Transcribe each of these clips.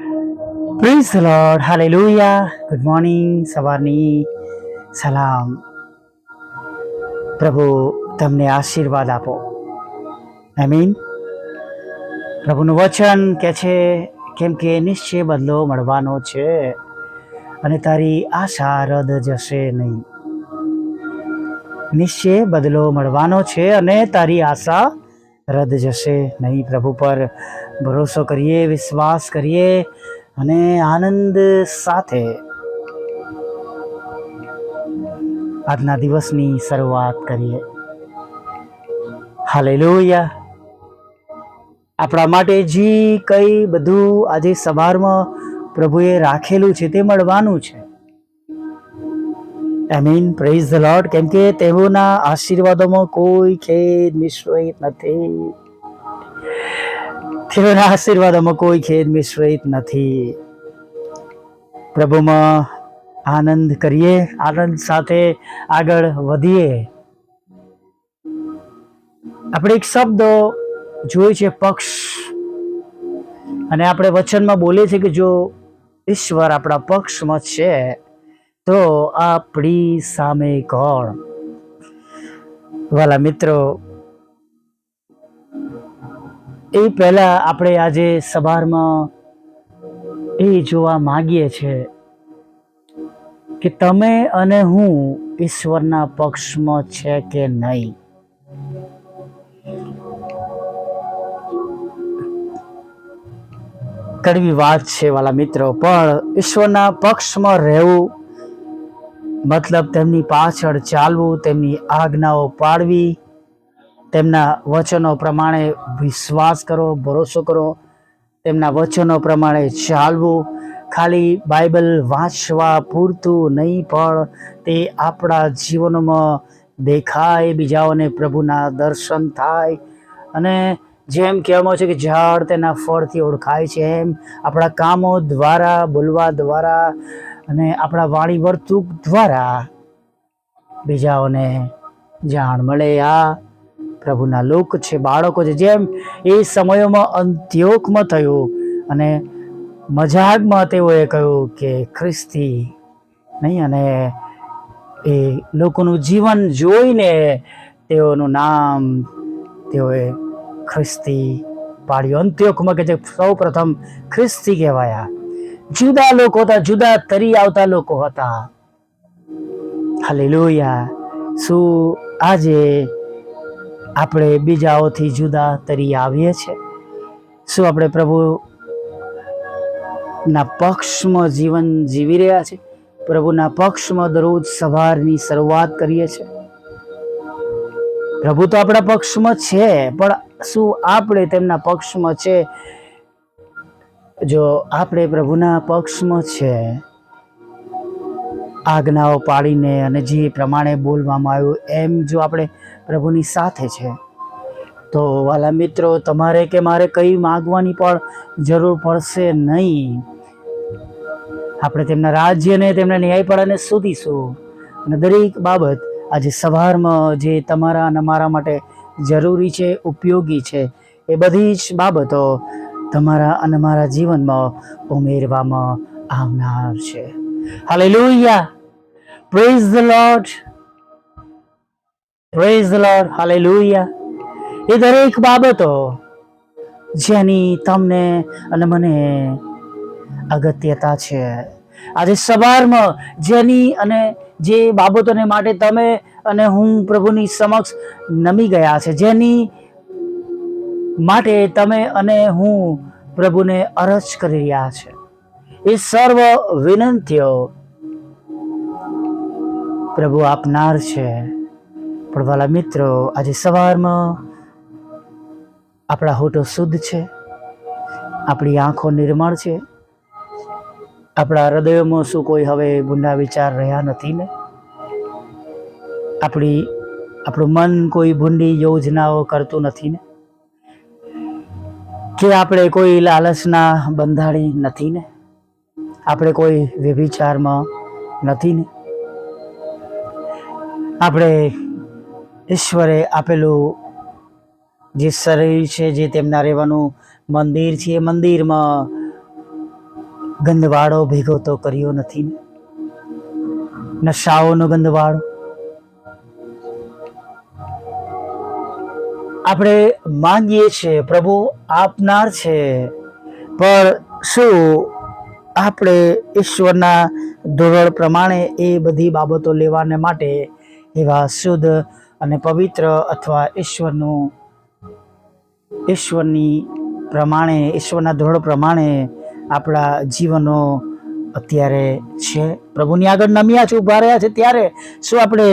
Praise the lord, hallelujah. Good morning, સવારની સલામ. પ્રભુ તમને આશીર્વાદ આપો. આમીન. પ્રભુનું વચન કે છે, કેમ કે નિશ્ચય બદલો મળવાનો છે અને તારી આશા રદ જશે નહીં. નિશ્ચય બદલો મળવાનો છે અને તારી આશા રદ જશે નહીં. પ્રભુ પર ભરોસો કરીએ, વિશ્વાસ કરીએ અને આનંદ સાથે આજના દિવસની શરૂઆત કરીએ. હાલેલુયા. આપણા માટે જે કંઈ બધું આજે સવારમાં પ્રભુએ રાખેલું છે તે મળવાનું છે. આમીન. Praise the lord. કેમ કે તેઓના આશીર્વાદોમાં કોઈ ખેદ મિશ્રિત નથી. તેઓના આશીર્વાદોમાં કોઈ ખેદ મિશ્રિત નથી. પ્રભુમાં આનંદ કરીએ, આનંદ સાથે આગળ વધીએ. આપણે એક શબ્દ જોઈએ છે, પક્ષ, અને આપણે વચનમાં બોલીએ છીએ કે જો ઈશ્વર આપણા પક્ષમાં છે તો આપણી સામે કોણ? વાલા મિત્રો, એ પહેલા આપણે આજે સવારમાં એ જોવા માંગીએ છીએ કે તમે અને હું ઈશ્વરના પક્ષમાં છે કે નહીં. કડવી વાત છે વાલા મિત્રો, પણ ઈશ્વરના પક્ષમાં રહેવું મતલબ તેમની પાછળ ચાલવું, તેમની આજ્ઞાઓ પાળવી, તેમના વચનો પ્રમાણે વિશ્વાસ કરો, ભરોસો કરો, તેમના વચનો પ્રમાણે ચાલવું. ખાલી બાઇબલ વાંચવા પૂરતું નહીં, પણ તે આપણા જીવનમાં દેખાય, બીજાઓને પ્રભુના દર્શન થાય. અને જેમ કહેવામાં છે કે ઝાડ તેના ફળથી ઓળખાય છે, એમ આપણા કામો દ્વારા, બોલવા દ્વારા અને આપણા વાણી વર્તુક દ્વારા બીજાઓને જાણ મળે. આ પ્રભુના લોક છે, બાળકો છે. જેમ એ સમયોમાં અંત્યોકમાં થયું અને મજાકમાં તેઓએ કહ્યું કે ખ્રિસ્તી નહીં, અને એ લોકોનું જીવન જોઈને તેઓનું નામ તેઓએ ખ્રિસ્તી પાડ્યું. અંત્યોકમાં કે જે સૌ પ્રથમ ખ્રિસ્તી કહેવાયા. જુદા લોકો હતા, જુદા તરી આવતા લોકો હતા. હાલેલુયા. શું આજે આપણે બીજાઓથી જુદા તરી આવીએ છીએ? શું આપણે પ્રભુના પક્ષમાં જીવન જીવી રહ્યા છે? પ્રભુના પક્ષમાં દરરોજ સવારની શરૂઆત કરીએ છીએ? પ્રભુ તો આપણા પક્ષમાં છે, પણ શું આપણે તેમના પક્ષમાં છે? જો આપણે પ્રભુના પક્ષમાં છે, આજ્ઞાઓ પાડીને અને જે પ્રમાણે બોલવામાં આવ્યું એમ જો આપણે પ્રભુની સાથે છે, તો વાલા મિત્રો, તમારે કે મારે કંઈ માગવાની પણ જરૂર પડશે નહીં. આપણે તેમના રાજ્યને, તેમના ન્યાયપણાને શોધીશું અને દરેક બાબત આજે સવારમાં જે તમારા અને મારા માટે જરૂરી છે, ઉપયોગી છે, એ બધી જ બાબતો તમારા અને મારા જીવનમાં ઉમેરવામાં આવનાર છે. Hallelujah. Praise the lord, praise the lord. Hallelujah. એ દરેક બાબતો જેની તમને અને મને અગત્યતા છે, આજે સવારમાં જેની અને જે બાબતોને માટે તમે અને હું પ્રભુની સમક્ષ નમી ગયા છે, જેની માટે તમે અને હું પ્રભુને અરજ કરી રહ્યા છે, એ સર્વ વિનંતીઓ પ્રભુ આપનાર છે. પણ વાલા મિત્રો, આજે સવારમાં આપણા હોઠો શુદ્ધ છે, આપણી આંખો નિર્મળ છે, આપણા હૃદયોમાં શું કોઈ હવે ગુંડા વિચાર રહ્યા નથી ને? આપણું મન કોઈ ભૂંડી યોજનાઓ કરતું નથી ને? કે આપણે કોઈ લાલચના બંધાણી નથી ને? આપણે કોઈ વ્યભિચારમાં નથી ને? આપણે ઈશ્વરે આપેલું જે શરીર છે, જે તેમના રહેવાનું મંદિર છે, એ મંદિરમાં ગંધવાળો ભેગો તો કર્યો નથી ને, નશાઓનો ગંધવાળો. આપણે માંગીએ છીએ, પ્રભુ આપનાર છે, પણ શું આપણે ઈશ્વરના ધોરણ પ્રમાણે એ બધી બાબતો લેવાને માટે એવા શુદ્ધ અને પવિત્ર અથવા ઈશ્વરના ધોરણ પ્રમાણે આપણા જીવનો અત્યારે છે? પ્રભુની આગળ નમ્યા છે, ઉભા રહ્યા છે, ત્યારે શું આપણે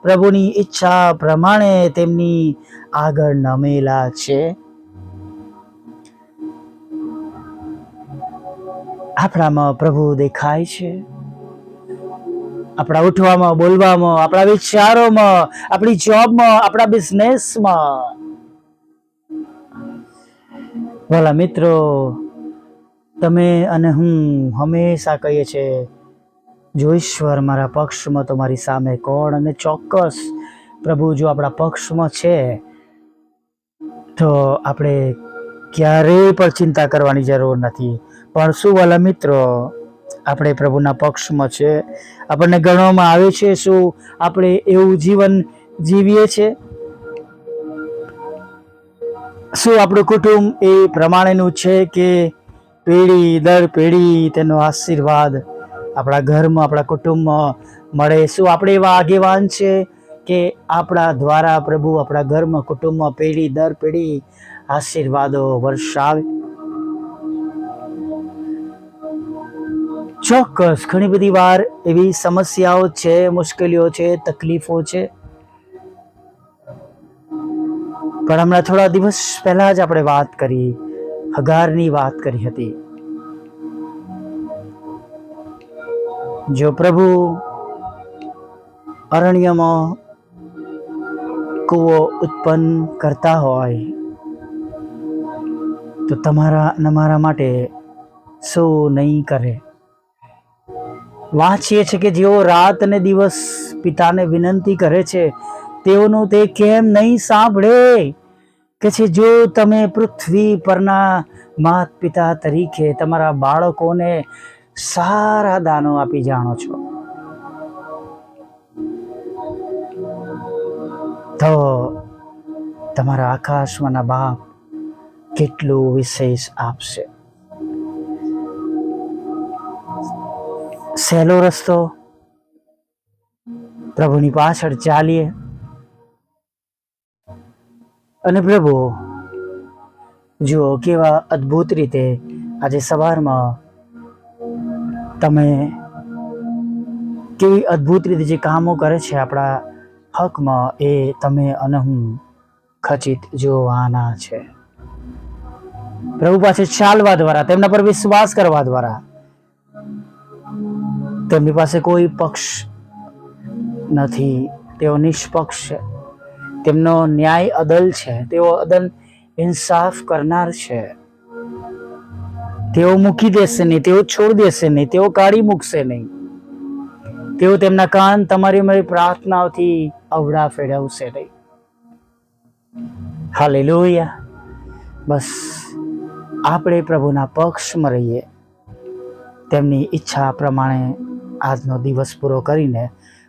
પ્રભુની ઈચ્છા પ્રમાણે તેમની આગળ નમેલા છે? આપણામાં પ્રભુ દેખાય છે? આપણા ઉઠવામાં, બોલવામાં, આપણા વિચારોમાં, આપણી જોબમાં, આપણા બિઝનેસમાં? વાલા મિત્રો, તમે અને હું હંમેશા કહીએ છીએ, જો ઈશ્વર મારા પક્ષમાં તો મારી સામે કોણ? અને ચોક્કસ પ્રભુ જો આપણા પક્ષમાં છે તો આપણે ક્યારેય પણ ચિંતા કરવાની જરૂર નથી. પણ શું વાલા મિત્રો, આપણે પ્રભુના પક્ષમાં છે, આપણને ગણવામાં આવે છે, શું આપણે એવું જીવન જીવીએ છીએ? શું આપણું કુટુંબ એ પ્રમાણેનું છે કે પેઢી દર પેઢી તેનો આશીર્વાદ આપણા ઘરમાં, આપણા કુટુંબમાં મળે? શું આપણે એવા આગેવાન છે કે આપણા દ્વારા પ્રભુ આપણા ઘરમાં, કુટુંબમાં પેઢી દર પેઢી આશીર્વાદો વર્ષાવે? ચોક્કસ ઘણી બધી વાર એવી સમસ્યાઓ છે, મુશ્કેલીઓ છે, તકલીફો છે. પણ હમણાં થોડા દિવસ પહેલા જ આપણે વાત કરી, હગારની વાત કરી હતી. જો પ્રભુ અરણ્યમાં કૂવો ઉત્પન્ન કરતા હોય તો તમારા અને મારા માટે શું નહીં કરે? વાંચીએ છીએ કે જેઓ રાત અને દિવસ પિતાને વિનંતી કરે છે તેઓનું તે કેમ નહીં સાંભળે? કે છે જો તમે પૃથ્વી પરના માતા પિતા તરીકે તમારા બાળકોને સારા દાનો આપી જાણો છો, તો તમારા આકાશમાંના બાપ કેટલું વિશેષ આપશે. સહેલો રસ્તો, પ્રભુની પાછળ ચાલીએ અને પ્રભુ જુઓ કેવા અદ્ભુત રીતે આજે સવારમાં તમે કેવી અદ્ભુત રીતે જે કામો કરે છે આપણા હકમાં, એ તમે અને હું ખચિત જોવાના છે. પ્રભુ પાસે ચાલવા દ્વારા, તેમના પર વિશ્વાસ કરવા દ્વારા, તેમની પાસે કોઈ પક્ષ નથી, તેઓ નિષ્પક્ષ છે, તેમનો ન્યાય અદલ છે, તેઓ અદલ ઇન્સાફ કરનાર છે. તેઓ મૂકી દેશે નહીં, તેઓ છોડી દેશે નહીં, તેઓ કાઢી મૂકશે નહીં. તેઓ તેમના કાન તમારી મારી પ્રાર્થનાઓથી અવળા ફેરવશે નહીં. હાલેલુયા. બસ આપણે પ્રભુના પક્ષમાં રહીએ, તેમની ઈચ્છા પ્રમાણે આજનો દિવસ પૂરો કરીને,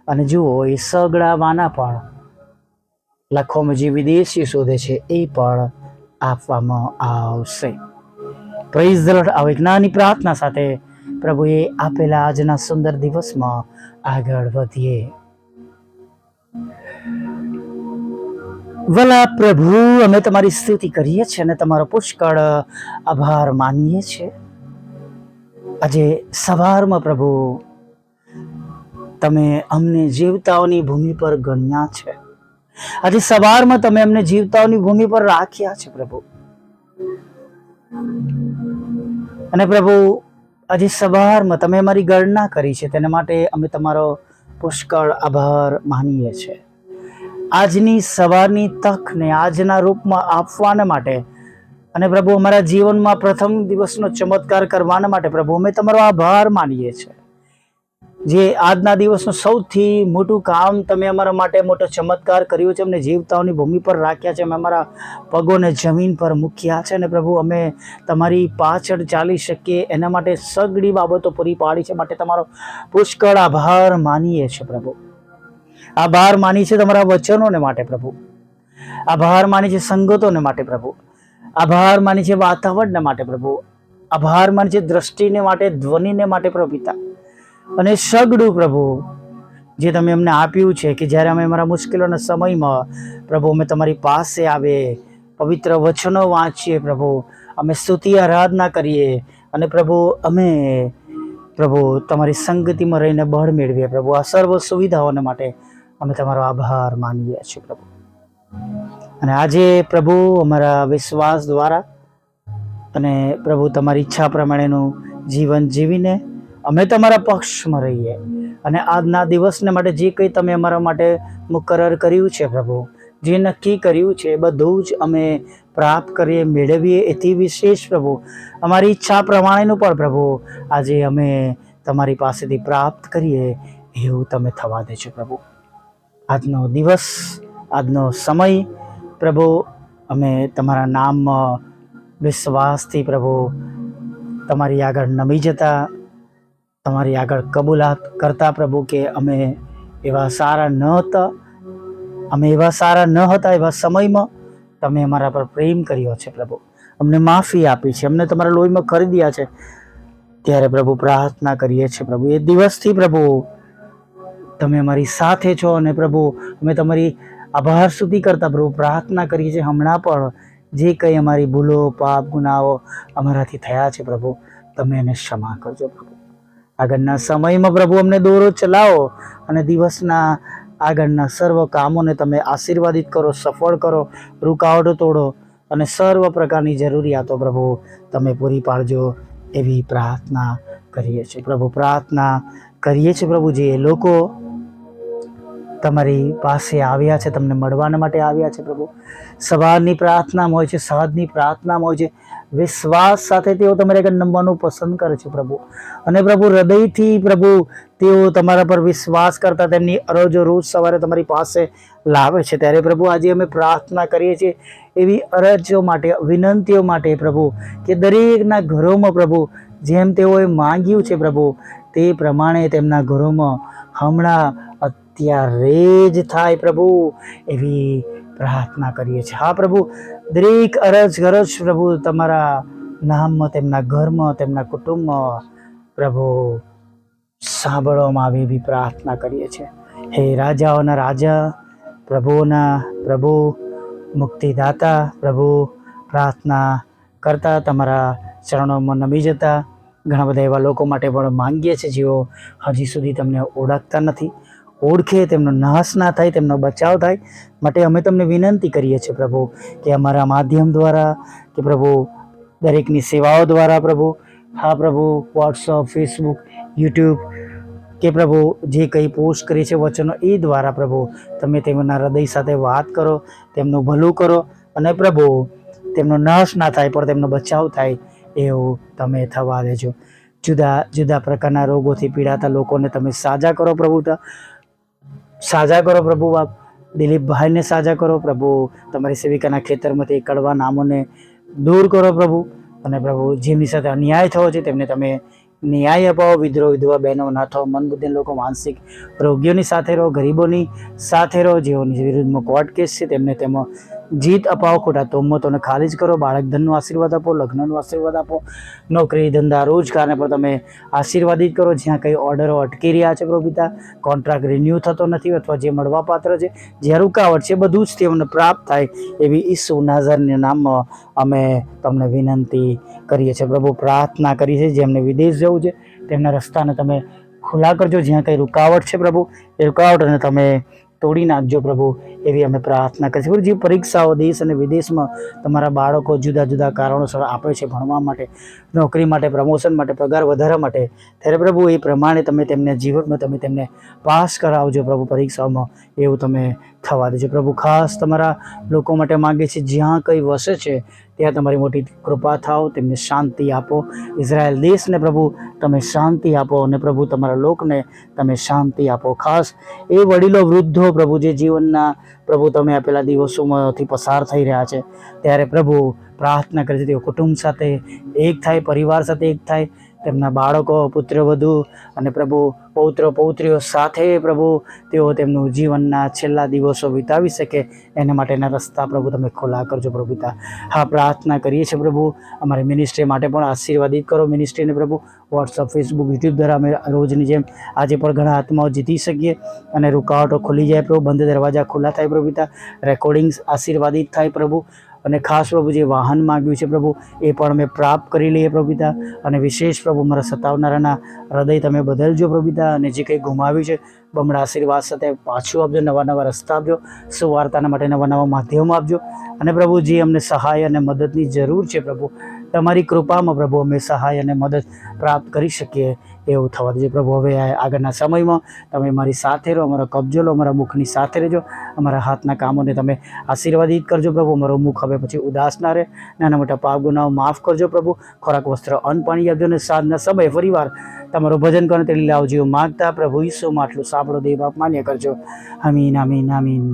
અને જુઓ એ સગડા વાના પણ લાખોમાં જે વિદેશી શોધે છે એ પણ આપવામાં આવશે. Praise the lord. આવો એક નાની પ્રાર્થના સાથે પ્રભુએ આપેલા આજના સુંદર દિવસમાં આગળ વધીએ. વલા પ્રભુ, અમે તમારી સ્તુતિ કરીએ છીએ અને તમારો પુષ્કળ આભાર માનીએ છીએ. આજે સવારમાં પ્રભુ તમે અમને જીવતાઓની ભૂમિ પર ગણ્યા છે. આજે સવારમાં તમે અમને જીવતાઓની ભૂમિ પર રાખ્યા છે પ્રભુ. અને પ્રભુ આજે સવારમાં તમે અમારી ગણના કરી છે, તેના માટે અમે તમારો પુષ્કળ આભાર માનીએ છીએ. આજની સવારની તકને આજના રૂપમાં આપવાના માટે, અને પ્રભુ અમારા જીવનમાં પ્રથમ દિવસનો ચમત્કાર કરવાના માટે પ્રભુ અમે તમારો આભાર માનીએ છીએ. જે આજના દિવસનું સૌથી મોટું કામ તમે અમારા માટે મોટો ચમત્કાર કર્યો છે. અમને જીવતાઓની ભૂમિ પર રાખ્યા છે, અમે અમારા પગોને જમીન પર મૂક્યા છે. અને પ્રભુ અમે તમારી પાછળ ચાલી શકીએ એના માટે સઘળી બાબતો પૂરી પાડી છે. માટે તમારો પુષ્કળ આભાર માનીએ છીએ પ્રભુ. આભાર માની છે તમારા વચનોને માટે પ્રભુ. આભાર માની છે સંગતોને માટે પ્રભુ. આભાર માની છે વાતાવરણને માટે પ્રભુ. આભાર માની છે દ્રષ્ટિને માટે, ધ્વનિને માટે પ્રભુ પિતા. અને સગડું પ્રભુ જે તમે અમને આપ્યું છે કે જ્યારે અમે અમારા મુશ્કેલોના સમયમાં પ્રભુ અમે તમારી પાસે આવે, પવિત્ર વચનો વાંચીએ પ્રભુ, અમે સ્તુતિ આરાધના કરીએ અને પ્રભુ અમે પ્રભુ તમારી સંગતિમાં રહીને બળ મેળવીએ પ્રભુ. આ સર્વ સુવિધાઓને માટે અમે તમારો આભાર માનીએ છીએ પ્રભુ. અને આજે પ્રભુ અમારા વિશ્વાસ દ્વારા અને પ્રભુ તમારી ઈચ્છા પ્રમાણેનું જીવન જીવીને અમે તમારા પક્ષમાં રહીએ અને આજના દિવસને માટે જે કંઈ તમે અમારા માટે મુકરર કર્યું છે પ્રભુ, જે નક્કી કર્યું છે એ બધું જ અમે પ્રાપ્ત કરીએ, મેળવીએ. એથી વિશેષ પ્રભુ અમારી ઈચ્છા પ્રમાણેનું પણ પ્રભુ આજે અમે તમારી પાસેથી પ્રાપ્ત કરીએ એવું તમે થવા દેજો પ્રભુ. આજનો દિવસ, આજનો સમય પ્રભુ અમે તમારા નામમાં વિશ્વાસથી પ્રભુ તમારી આગળ નમી જતા, તમારી આગળ કબૂલાત કરતા પ્રભુ કે અમે એવા સારા ન હતા, એવા સમયમાં તમે અમારા પર પ્રેમ કર્યો છે પ્રભુ, અમને માફી આપી છે, અમને તમારા લોહીમાં ખરીદ્યા છે. ત્યારે પ્રભુ પ્રાર્થના કરીએ છીએ પ્રભુ એ દિવસથી પ્રભુ તમે અમારી સાથે છો અને પ્રભુ અમે તમારી આભાર સ્તુતિ કરતા પ્રભુ પ્રાર્થના કરીએ છીએ હમણાં પણ જે કંઈ અમારી ભૂલો, પાપ, ગુનાઓ અમારાથી થયા છે પ્રભુ તમે એને ક્ષમા કરજો પ્રભુ. આગળના સમયમાં પ્રભુ અમને દોરો ચલાવો અને દિવસના આગળના સર્વ કામોને તમે આશીર્વાદિત કરો, સફળ કરો, રૂકાવટો તોડો અને સર્વ પ્રકારની જરૂરિયાતો પ્રભુ તમે પૂરી પાડજો એવી પ્રાર્થના કરીએ છીએ પ્રભુ. પ્રાર્થના કરીએ છીએ પ્રભુ જે લોકો તમારી પાસે આવ્યા છે, તમને મળવાના માટે આવ્યા છે પ્રભુ, સવારની પ્રાર્થનામાં હોય છે, સાંજની પ્રાર્થનામાં હોય છે, વિશ્વાસ સાથે તેઓ તમારે આગળ નમવાનું પસંદ કરે છે પ્રભુ. અને પ્રભુ હૃદયથી પ્રભુ તેઓ તમારા પર વિશ્વાસ કરતા તેમની અરજો રોજ સવારે તમારી પાસે લાવે છે. ત્યારે પ્રભુ આજે અમે પ્રાર્થના કરીએ છીએ એવી અરજો માટે, વિનંતીઓ માટે પ્રભુ કે દરેકના ઘરોમાં પ્રભુ જેમ તેઓએ માંગ્યું છે પ્રભુ તે પ્રમાણે તેમના ઘરોમાં હમણાં અત્યારે જ થાય પ્રભુ એવી પ્રાર્થના કરીએ છીએ. હા પ્રભુ દરેક અરજ ગરજ પ્રભુ તમારા નામમાં, તેમના ઘરમાં, તેમના કુટુંબમાં પ્રભુ સાંભળવામાં આવે એવી પ્રાર્થના કરીએ છીએ. હે રાજાઓના રાજા, પ્રભુઓના પ્રભુ, મુક્તિદાતા પ્રભુ, પ્રાર્થના કરતા તમારા ચરણોમાં નમી જતા ઘણા બધા એવા લોકો માટે પણ માંગીએ છીએ જેઓ હજી સુધી તમને ઓળખતા નથી. ઓળખે, તેમનો નાશ ના થાય, તેમનો બચાવ થાય માટે અમે તમને વિનંતી કરીએ છીએ પ્રભુ કે અમારા માધ્યમ દ્વારા કે પ્રભુ દરેકની સેવાઓ દ્વારા પ્રભુ, હા પ્રભુ વોટ્સઅપ, ફેસબુક, યુટ્યુબ કે પ્રભુ જે કંઈ પોસ્ટ કરી છે વચનો એ દ્વારા પ્રભુ તમે તેમના હૃદય સાથે વાત કરો, તેમનું ભલું કરો અને પ્રભુ તેમનો નાશ ના થાય પણ તેમનો બચાવ થાય એવું તમે થવા દેજો. જુદા જુદા પ્રકારના રોગોથી પીડાતા લોકોને તમે સાજા કરો પ્રભુ, સાજા કરો પ્રભુ બાપ. દિલીપભાઈને સાજા કરો પ્રભુ, તમારી સેવિકાના ખેતરમાંથી કડવા નામોને દૂર કરો પ્રભુ. અને પ્રભુ જેમની સાથે અન્યાય થયો છે તેમને તમે ન્યાય અપાવો. વિધ્રો વિધવા બહેનો, નાથો, મનબુદ્ધિ લોકો, માનસિક રોગીઓની સાથે રહો, ગરીબોની સાથે રહો, જેઓની વિરુદ્ધમાં કોર્ટ કેસ છે તેમને તેમાં જીત અપાવો. ખોટા તોમતોને ખાલી જ કરો. બાળક ધનનો આશીર્વાદ આપો, લગ્નનો આશીર્વાદ આપો, નોકરી, ધંધા, રોજગારને પણ તમે આશીર્વાદિત કરો. જ્યાં કંઈ ઓર્ડરો અટકી રહ્યા છે પ્રભુ પિતા, કોન્ટ્રાક્ટ રિન્યૂ થતો નથી અથવા જે મળવાપાત્ર છે, જ્યાં રૂકાવટ છે, બધું જ તેમને પ્રાપ્ત થાય એવી ઈસુ નાઝરના નામમાં અમે તમને વિનંતી કરીએ છીએ પ્રભુ. પ્રાર્થના કરી છે જેમને વિદેશ જવું છે તેમના રસ્તાને તમે ખુલ્લા કરજો. જ્યાં કંઈ રૂકાવટ છે પ્રભુ એ રૂકાવટને તમે તોડી નાખજો પ્રભુ એવી અમે પ્રાર્થના કરીએ છીએ. જે પરીક્ષાઓ દેશ અને વિદેશમાં તમારા બાળકો જુદા જુદા કારણોસર આપે છે, ભણવા માટે, નોકરી માટે, પ્રમોશન માટે, પગાર વધારવા માટે, ત્યારે પ્રભુ એ પ્રમાણે તમે તેમને જીવનમાં તમે તેમને પાસ કરાવજો પ્રભુ પરીક્ષાઓમાં એવું તમે થવા દેજો પ્રભુ. ખાસ તમારા લોકો માટે માગે છે જ્યાં કંઈ વસે છે ત્યાં તમારી મોટી કૃપા થાઓ, તેમને શાંતિ આપો. ઇઝરાયલ દેશને પ્રભુ તમે શાંતિ આપો, અને પ્રભુ તમારા લોકને તમે શાંતિ આપો. ખાસ એ વડીલો, વૃદ્ધો પ્રભુ જે જીવનના પ્રભુ તમે આપેલા દિવસોમાંથી પસાર થઈ રહ્યા છે, ત્યારે પ્રભુ પ્રાર્થના કરે છે તેઓ કુટુંબ સાથે એક થાય, પરિવાર સાથે એક થાય, તેમના બાળકો, પુત્રવધુ અને પ્રભુ પૌત્ર પૌત્રીઓ સાથે પ્રભુ તેઓ તેમનું જીવનના છેલ્લા દિવસો વિતાવી શકે, એના માટેના રસ્તા પ્રભુ તમે ખુલ્લા કરજો પ્રભુ પિતા. હા, પ્રાર્થના કરીએ છીએ પ્રભુ અમારી મિનિસ્ટ્રી માટે પણ આશીર્વાદિત કરો. મિનિસ્ટ્રીને પ્રભુ વોટ્સઅપ, ફેસબુક, યુટ્યુબ દ્વારા અમે રોજની જેમ આજે પણ ઘણા આત્માઓ જીતી શકીએ, અને રૂકાવટો ખુલી જાય પ્રભુ, બંધ દરવાજા ખુલ્લા થાય પ્રભુ પિતા, રેકોર્ડિંગ્સ આશીર્વાદિત થાય પ્રભુ, અને ખાસ પ્રભુ જે વાહન માગ્યું છે પ્રભુ એ પણ અમે પ્રાપ્ત કરી લઈએ પ્રભુ પિતા. અને વિશેષ પ્રભુ મારા સતાવનારાના હૃદય તમે બદલજો પ્રભુ પિતા, અને જે કંઈ ગુમાવ્યું છે બમણા આશીર્વાદ સાથે પાછું આપજો, નવા નવા રસ્તા આપજો, સુવાર્તાના માટે નવા નવા માધ્યમો આપજો. અને પ્રભુ જે અમને સહાય અને મદદની જરૂર છે પ્રભુ, તમારી કૃપામાં પ્રભુ અમે સહાય અને મદદ પ્રાપ્ત કરી શકીએ એવું થવા દેજો પ્રભુ. હવે આગળના સમયમાં તમે મારી સાથે રહો, અમારો કબજો લો, અમારા મુખની સાથે રહેજો, અમારા હાથના કામોને તમે આશીર્વાદિત કરજો પ્રભુ. અમારો મુખ હવે પછી ઉદાસ ના રહે, નાના મોટા પાપ ગુનાઓ માફ કરજો પ્રભુ. ખોરાક, વસ્ત્ર, અન્ન, પાણી આપજો, અને સાંજના સમયે ફરીવાર તમારું ભજન કરો તે લીલાઓ જેવું માગતા પ્રભુ ઈસુમાં આટલું સાંભળો, દેવ બાપ માન્ય કરજો. આમીન, આમીન, આમીન.